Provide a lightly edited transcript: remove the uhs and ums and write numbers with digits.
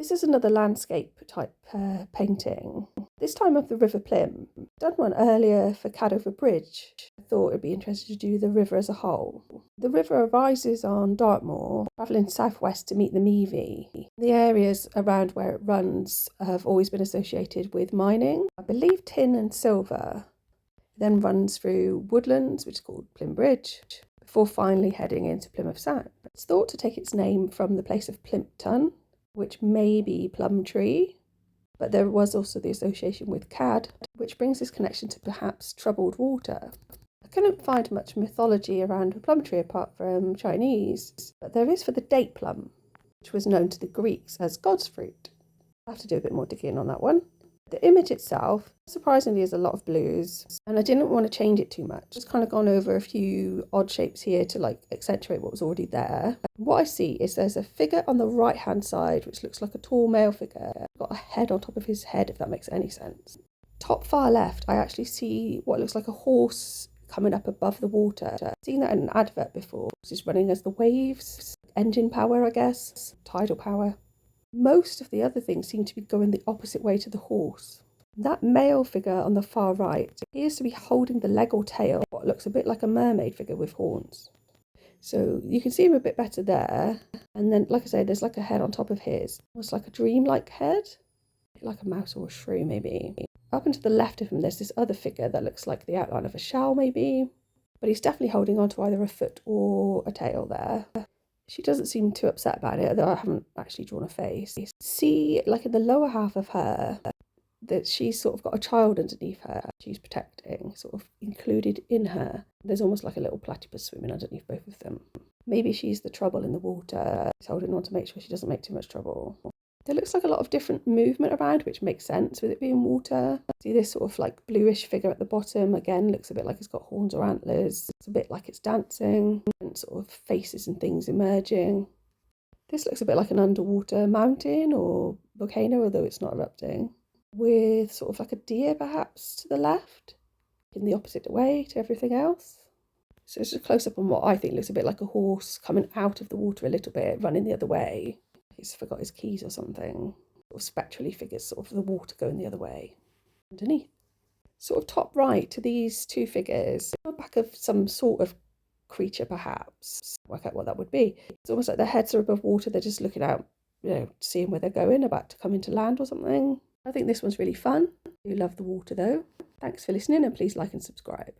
This is another landscape type painting, this time of the River Plym. I've done one earlier for Cadover Bridge. I thought it'd be interesting to do the river as a whole. The river arises on Dartmoor, travelling southwest to meet the Meavy. The areas around where it runs have always been associated with mining, I believe tin and silver. It then runs through woodlands, which is called Plym Bridge, before finally heading into Plymouth Sound. It's thought to take its name from the place of Plympton, which may be plum tree, but there was also the association with cad, which brings this connection to perhaps troubled water. I couldn't find much mythology around the plum tree apart from Chinese, but there is for the date plum, which was known to the Greeks as God's fruit. I'll have to do a bit more digging on that one. The image itself, surprisingly, is a lot of blues, and I didn't want to change it too much. Just kind of gone over a few odd shapes here to accentuate what was already there. What I see is there's a figure on the right hand side which looks like a tall male figure, got a head on top of his head, if that makes any sense. Top far left, I actually see what looks like a horse coming up above the water. I've seen that in an advert before. It's running as the waves, engine power, I guess, tidal power. Most of the other things seem to be going the opposite way to the horse. That male figure on the far right appears to be holding the leg or tail, what looks a bit like a mermaid figure with horns. So you can see him a bit better there. And then, like I say, there's like a head on top of his. Almost like a dream-like head. Like a mouse or a shrew, maybe. Up and to the left of him, there's this other figure that looks like the outline of a shell, maybe. But he's definitely holding on to either a foot or a tail there. She doesn't seem too upset about it, although I haven't actually drawn a face. See, like in the lower half of her, that she's sort of got a child underneath her she's protecting, sort of included in her. There's almost like a little platypus swimming underneath both of them. Maybe she's the trouble in the water. She's holding on to make sure she doesn't make too much trouble. There looks like a lot of different movement around, which makes sense with it being water. See this sort of like bluish figure at the bottom, again, looks a bit like it's got horns or antlers. It's a bit like it's dancing, and sort of faces and things emerging. This looks a bit like an underwater mountain or volcano, although it's not erupting, with sort of like a deer perhaps to the left, in the opposite way to everything else. So it's just a close-up on what I think looks a bit like a horse coming out of the water a little bit, running the other way. He's forgot his keys or something. Sort of spectrally figures sort of the water going the other way underneath. Sort of top right to these two figures, on the back of some sort of creature perhaps. Work out what that would be. It's almost like their heads are above water, they're just looking out, seeing where they're going, about to come into land or something. I think this one's really fun. I do love the water though. Thanks for listening, and please like and subscribe.